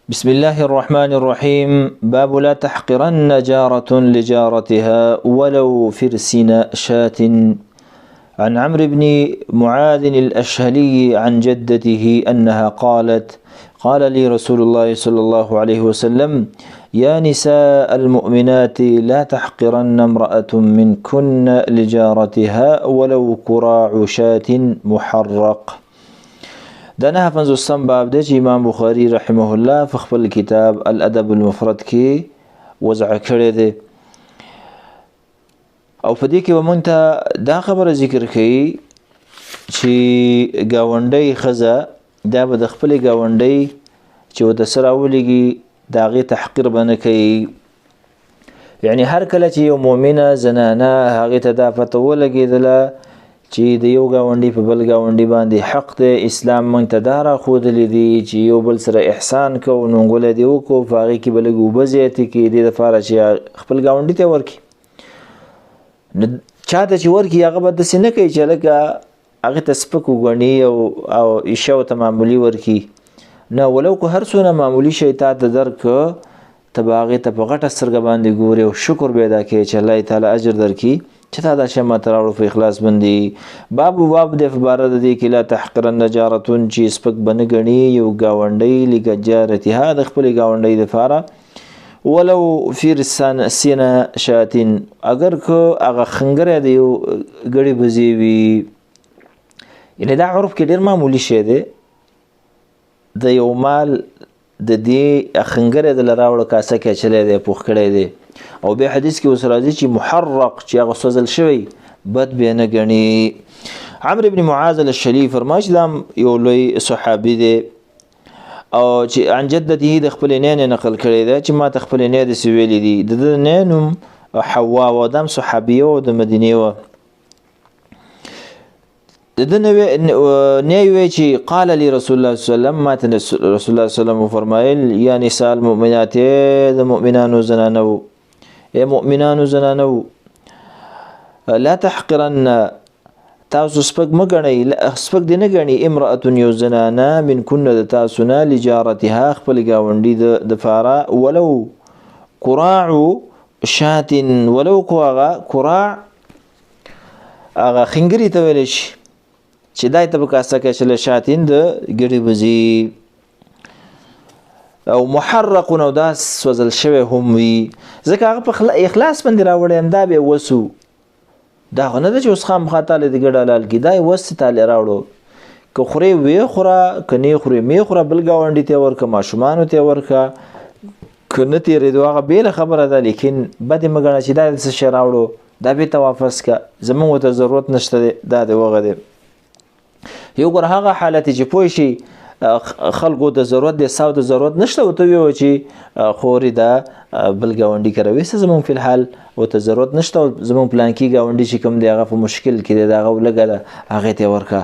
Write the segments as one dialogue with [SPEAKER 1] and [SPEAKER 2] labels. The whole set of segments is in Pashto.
[SPEAKER 1] بسم الله الرحمن الرحيم. باب لا تحقرن جارة لجارتها ولو فرسن شاة. عن عمرو بن معاذ الأشهلي عن جدته أنها قالت: قال لي رسول الله صلى الله عليه وسلم: يا نساء المؤمنات لا تحقرن امرأة منكن لجارتها ولو كراع شاة محرق. دا نه 50 باب دی چې امام بخاری رحمه الله په خپل کتاب الادب المفرد کې وضع کړی دی، او په دې کې ومنځ ته دا خبره ذکر کړي چې گاونډي ښځه دا به د خپل گاونډي چې ورته سره ولګي د هغې تحقیر به نه کوي. یعنی هر کله چې یو مؤمنه زنانه هغې ته دا پته ولګېدله چې د یو گاونډي په بل گاونډي باندې حق دی، اسلام موږ ته دا راښودلی دي چې یو بل سره احسان کوو، نونګولی دې وکړو، په هغې کې به لږ اوبه زیاتې کړي دې دپاره چې خپل گاونډي ته ورکړي. نو چا ته چې ورکړي هغه به داسې نه کوي چې لکه هغې ته سپک وګڼي او ایشه ورته معمولي ورکړي. نه، ولو که هر څونه معمولي شی تا ته درکړه ته به هغې ته په غټه سترګه باندې ګورې او شکر به ادا کوې چې الله تعالی اجر درکړي چې تا دا شی ماته راوړو په اخلاص باندې. باب دی په باره د دې کې لا تحقرن جارتون چې سپک به نه ګڼي یو ګاونډی لجارتها د خپلې ګاونډۍ دپاره ولو فرسن شاتین اگر که هغه خنګری د یو ګړې بزې وي. یعنې دا عرف کې ډېر معمولي شی دی، د یو مال د دې خنګری د له راوړه کاسه کې اچولی دی، پوخ کړی دی، او بیا حدیث کې اوس راځي چې محرق چې هغه سوځل شوی بد بیا نه ګڼي. عمرو بن معاذ الاشهلي فرمایي چې دا یو لوی صحابي دی او چې عن جدته د خپلې نینې نقل کړی دی چې ما ته خپلې نې داسې ویلي دي. د ده نې نوم حوا وه، دا هم صحابیه وه، د مدینې وه. د ده نه وی چې قال لي رسول الله صلی الله علیه وسلم، ما ته رسول الله صلی الله علیه وسلم وفرمایل: یا نساء المؤمنات، د مؤمنانو زنانو، ای مؤمنانو زنانو، لا تحقرن تاسو سپک مه ګڼئ، سپک دې نه ګڼي امرأة یو زنانه منکن د تاسو نه لجارتها خپل ګاونډي دپاره ولو کراع شات، ولو کو هغه کراع هغه خنګري ته ویلی شي چې دای ته په کاسه کې اچولی شاتین د ګړې بزي، او محرقون او دا سوځل شوی هم وي، ځکه هغه په اخلاص باندې راوړی یم، دا به یې وسو، دا خو نه ده چې اوس خامخا تاله د ګډ حلال کړي، دا یې وس تاله راوړو، که خورې ویې خوره، که نه یې خورې مې خوره، بل ګاونډي ته یې ورکړه، ماشومانو ته یې ورکړه، که نه تېرېدو هغه بېله خبره ده، لیکن بد یې مه ګڼه چې دا څه شی راوړو، دا بېرته واپس کړه، زموږ ورته ضرورت نشته دی، دا دی وغه دی. یو ګوره هغه حالت چې پوه شي خلکو د ضرورت دی، ساو د ضرورت نشته، ورته ویوه چې خورې دا بل ګاونډي کره ویسه، زموږ فی الحال ورته ضرورت نشته، او زموږ پلانکي ګاونډي چې کوم دی هغه په مشکل کې دی، د هغه لږه ده هغې ته یې ورکړه،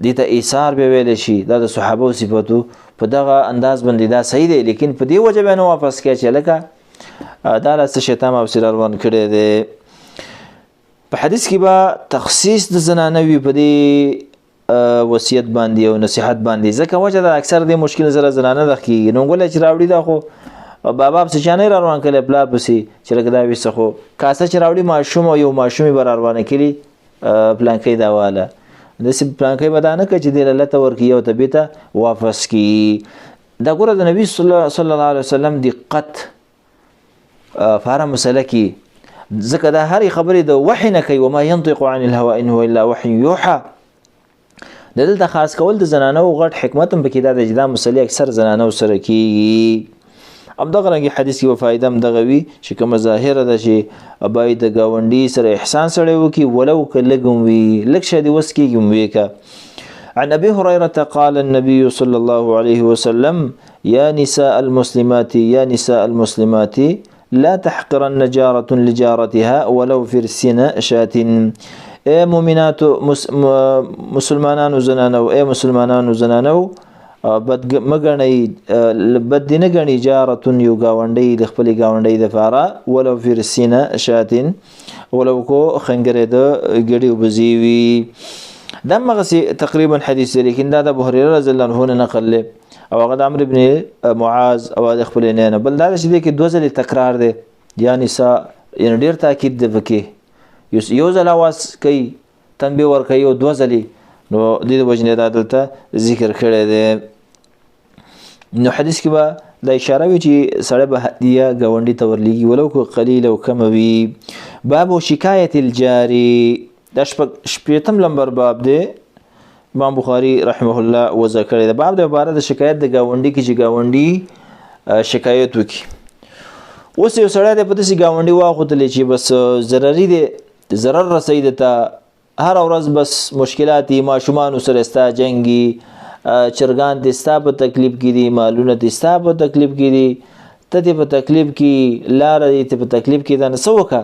[SPEAKER 1] دې ته ایثار بیا ویلی شي، دا د صحابو صفتو په دغه انداز باندې دا صحیح دی، لیکن په دې وجه بیا نه واپس کړی چې لکه دا له شیطان مبصر روان کړی دی. په حدیث کې به تخصیص د زنانه وي په دې وصیت باندې او نصیحت باندې، ځکه وجه دا اکثر د مشکل سره زنانه د کېږي، نونګولی چې راوړي دا خو بابا پسې چا نه راروان کړی، پلار پسې چې لکه دا ویسته خو کاسه چې راوړي ماشوم او یو ماشوم یې به راروانه کړي پلانکۍ دا واله، داسې پلانکۍ به دا نه کوي چې دې له لته ورکړي او ته بېرته واپس کړي. دا ګوره د نبي صلی الله علیه وسلم دقت په هره مسله کې، ځکه دا هرې خبرې د وحي نه کوي، وما ينطق عن الهوى ان هو الا وحي یوحى. د دلته خاص کول د زنانو غټ حکمت هم پکې دا دی چې دا مسلې اکثر زنانو سره کېږي. همدغه رنګې حدیث کې به فایده هم دغه وي چې کومه ظاهره ده چې باید د ګاونډي سره احسان سړی وکړي، ولو که لږ هم وي، لږ شی دې وس کېږي هم ویې که. عن ابي هريره قال النبي صلى الله عليه وسلم: يا نساء المسلمات، يا نساء المسلمات لا تحقرن جارة لجارتها ولو فرسن شاة. اے مؤمناتو مسلمانانو زنانو، اے مسلمانانو زنانو، بد مګنئ، بد دې نه ګڼي جارتون یو ګاونډی د خپلې ګاونډۍ دپاره ولو فرسن شاتین، ولو کو خنګرې د ګړې وبزې وي. دا مغسی تقریبا حدیث دی لیکن دا د ابو هريره رضی الله عنه نه نقل له او هغه د عمرو ابن معاذ او د خپل نه بل دا چې دی کې دوه ځله تکرار دی یعنی یعنی ډیر تاکید دی پکې یو ځل आवाज کوي تنبیه ور کوي او دوه ځلې نو د دې وجنه دا دلته ذکر کړی دی نو حدیث کې به دا اشاره وی چې سړی به هدیه گاونډي ته ورلیږي ولو که قلیل او کم وي باب شکایت الجاری دا شپږم نمبر باب دی امام بخاری رحمه الله وذکر دی باب د عبارت د شکایت د گاونډي کې چې گاونډي شکایت وکي اوس یو سړی د پدې گاونډي واخوتلې چې بس ضرري دی ضرر رسید ته هر ورځ بس مشکلاتي ماشومان سره استا جنگي چرګان د ستا په تکلیف کې دي مالونه د ستا په تکلیف کې دي ته په تکلیف کې لار دې په تکلیف کې دا نسوکه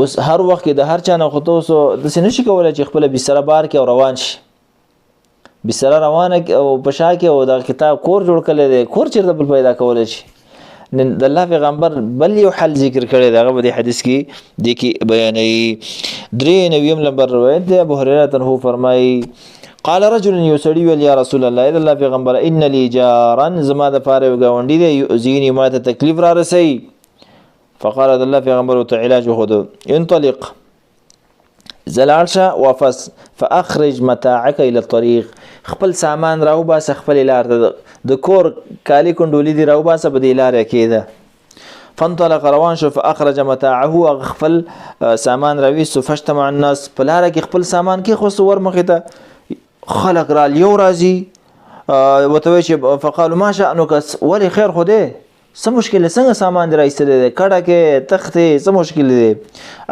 [SPEAKER 1] اوس هر وخت د هر چا نه خطو سو د سینې شي کولای چې خپل بسره بار کې او روان شي بسره روانه او بشا کې او د کتاب کور جوړ کړي دي کور چیرته بل پیدا کولای شي د الله پیغمبر بل یو حل ذکر کړی دا په حدیث کې د کې بیانې 93 نمبر روایت دی ابو هريره ته فرمایي قال رجل يسړي ویل یا رسول الله اذا الله پیغمبر ان لي جارا زما د پاره غونډي دی یؤذيني ما ته تکلیف را رسي فقال الله پیغمبر ته علاج خود انطلق زلالشه وافس فاخرج متاعك الى الطريق خپل سامان راو باس خپل لار د کور کالی کندولی دی راو باس په دی لار کېده فانطلق روان شو فاخرج متاعه خپل سامان راوي سفشتم الناس په لار کې خپل سامان کې خو ور مخه ته خلق را لیو راځي وتوي چې فقالوا ما شأنك ولي خير خوده څه مشکل څنګه سامان درایستل دي کډه کې تختې څه مشکل دي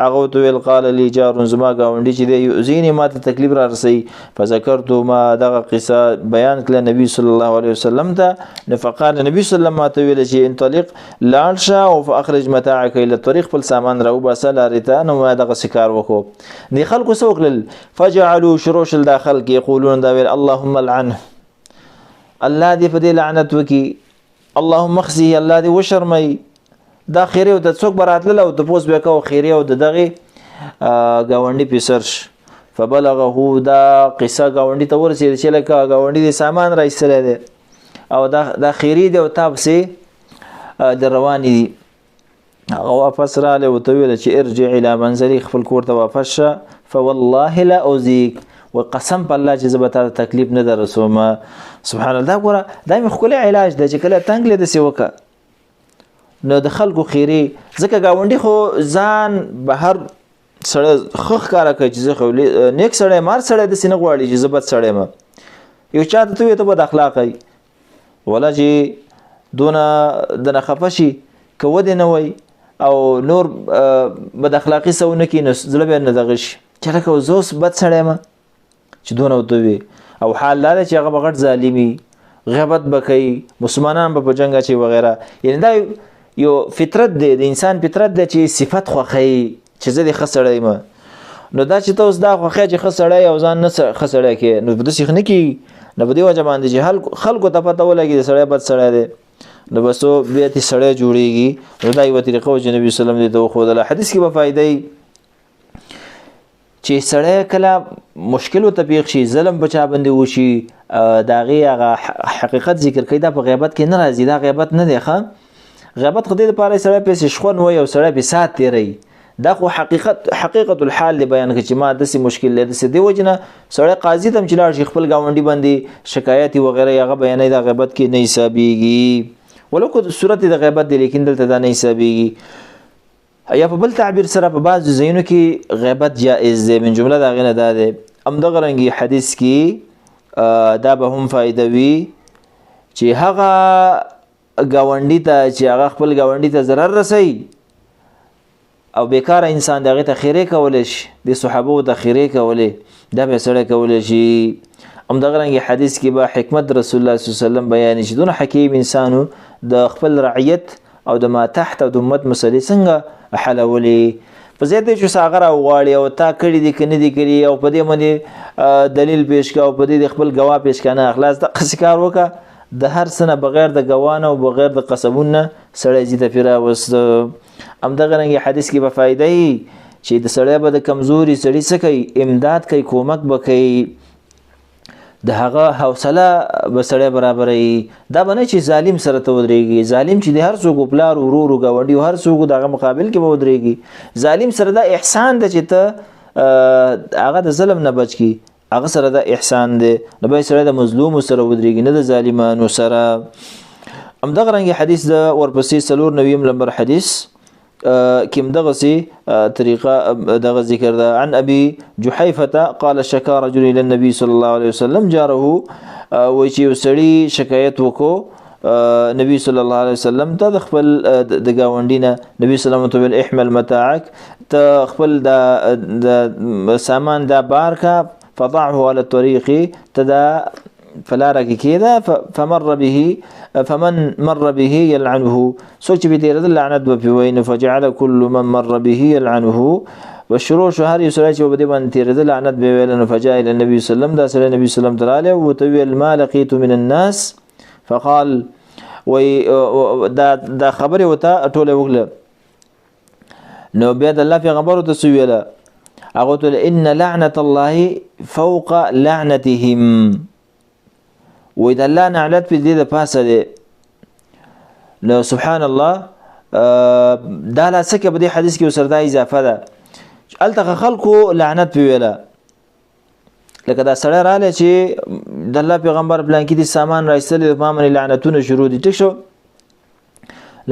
[SPEAKER 1] هغه تو ویل قال لي جار زما گاونډي چې دی یؤذيني ما ته تکلیف را رسي فذكرت ما دغه قصه بیان کړ نبی صلی الله علیه وسلم ته فقال نبی صلی الله علیه وسلم ته ویل چې انطلق لاړشه او فاخرج متاعك الى الطريق فل سامان راو باسه لارته نو ما دغه سکار وکړو دي خلکو سوکل فجعلوا شروش الداخل کې یقولون دا ویل اللهم لعنه الله دې په دې لعنت وکي اللهم اخزي الله دې وشرمي دا خیره او د څوک براتل او د پوس وکاو خیره او د دغه گاونډي پیسرش فبلغه دا قصه گاونډي ته ورسېد چې لکه گاونډي دې سامان راځل دي او دا خیره دې او تاسو د روان دي هغه واپس را له وتویل چې ارجع الى منزلي خپل کور ته واپس شه فوالله لا اوزيك وقسم بالله چې زبته تکلیف نه درسوم سبحان الله ګوره دا مې خپل علاج د چې کله تنگ له دسی وکا نو د خلکو خیری ځکه گاونډي خو ځان بهر سړی خخ کارا کوي چې خو نیک سړی مار سړی د سینه غواړي چې زبد سړی ما یو چاته ته بد اخلاقی ولا چې دونه د خفشي کو دې نه وای او نور بد اخلاقی سونه کې نو زله به نه دغش چې لکه زوس بد سړی ما چې دونه وتوي او حال لاله چې هغه بغټ ظالمي غیبت بکئی مسلمانان په جنگ چې وغیرہ یعنی دا یو فطرت دی د انسان فطرت دی چې صفت خوخی چې زه د خسړی ما نو دا چې تاسو دا خوخی چې خسړی او ځان نه خسړی کې نو د سیخنه کې نو په دی وجه باندې چې خلکو ته پته ولګي د سړی بد سړی دی نو بسو بیا تی سړی جوړیږي نو دا یو طریقه چې نبی صلی الله علیه وسلم دې خو د حدیث کې به فائدې چې سړی کله مشکل ته پیښ شي ظلم بچا باندې وشي داغه هغه حقیقت ذکر کوي دا په غیبت کې نه راځي دا غیبت نه دی ښه غیبت خو دې لپاره سړی په شخون وي او سړی په سات تیری دا خو حقیقت الحال بیان کوي چې ما داسې مشکل لري داسې دی وجنه سړی قاضي تم چلاړ شي خپل گاونډي باندې شکایت وغیرہ هغه بیانې دا غیبت کې نه حسابيږي ولو کو صورت د غیبت دی لیکن دلته دا نه حسابيږي یا په بل تعبیر سره په بعض زینو کې غیبت جائز دی من جمله دا غنه ده ام دغه رنګي حدیث کې دا به هم فائدہ وي چې هغه گاونډي ته چې هغه خپل گاونډي ته ضرر رسي او بیکار انسان دغه ته خیره کول شي د صحابه ته خیره کول دا به سره کول شي ام دغه رنګي حدیث کې به حکمت رسول الله صلی الله علیه وسلم بیان شي دونه حکیم انسانو د خپل رعیت او د ما تحت او د امت مسلې څنګه حلولي په زیاته چې ساغره غواړي او تا کړی دي کني دي کړی او په دې باندې دلیل پیش کا او په دې خپل گواه پیش کنه اخلاص د قصکار وکا د هر سنه بغیر د گوانه او بغیر د قسمونه سړی زیاته پیرا وس ام دغه رنګ حدیث کې به فائدې چې د سړی به د کمزوري سړي څه کوي امداد کوي کومک به کوي د هغه حوصله به سړی برابروي دا به نه چې ظالم سره ته ودرېږي ظالم چې د هر څوک پلار ورور ګاونډي هر څوک دغه مقابل کې به ودرېږي ظالم سره دا احسان ده چې ته هغه د ظلم نه بچ کی هغه سره دا احسان دی نو به سره د مظلوم سره ودرېږي نه د ظالمانو سره همدغه رنګ حدیث د ورپسې 94 نمبر حدیث كم دغسي طريقة دغ ذكر عن أبي جحيفة قال شكا رجل إلى النبي صلى الله عليه وسلم جاره ويشي وسري شكايت وكو نبي صلى الله عليه وسلم تدخل دقاوندينا نبي صلى الله عليه وسلم احمل متاعك تخبل دا سامان دا باركا فضعه على الطريق تدا فلا ركي كذا فمن مر به يلعنه سوچ بيدير اللعنت بفوين فجعل كل من مر به يلعنه والشروع شهر يسرع وبدي من تير اللعنت بويلن فجاء الى النبي صلى الله عليه وسلم دا النبي صلى الله عليه وسلم وتويل ما لقيت من الناس فقال دا خبره وتا ټوله وغله نو بيد الله في خبره تسويله اقول ان لعنه الله فوق لعنتهم وإذا الله نعلت في دې د پاسه دی نو سبحان الله دا لا سکه په دې حدیث کې وسردا اضافه ده الته خلکو لعنت په ویله لکه دا سره رااله چې د الله پیغمبر پلان کې دي سامان راځل د مامن لعنتونه شروع دي ټیک شو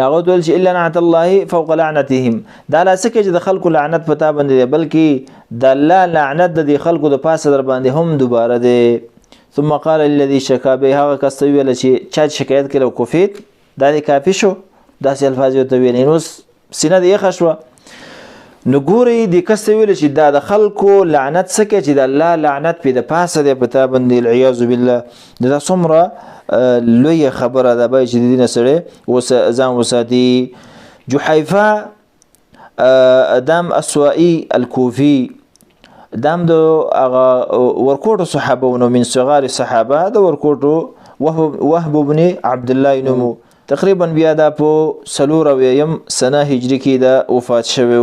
[SPEAKER 1] لاغه ول چې الا لعنت الله فوق لعنتهم دا لا سکه چې د خلکو لعنت پتا باندې بلکې د الله لعنت د خلکو د پاسه در باندې هم دوباره دی ثم قال الذي شكا به هغه کس ویل چې چا شکایت کړو کوفیت دا دې کافي شو دا سې الفاظ ته ویل نو سینه دې خشوه نو ګوري دې کس ویل چې دا د خلکو لعنت سکه چې د الله لعنت په د پاسه دې پتا باندې العياذ بالله دا څومره لوی خبره ده به چې دینه سره ځان وساتي جحيفه ادم اسوائي الكوفي دام دو ورکوټو صحابه من صغار الصحابه د ورکوټو وهب بن عبد الله نومو تقریبا بیا د په 3 سنه هجری کې د وفات شوی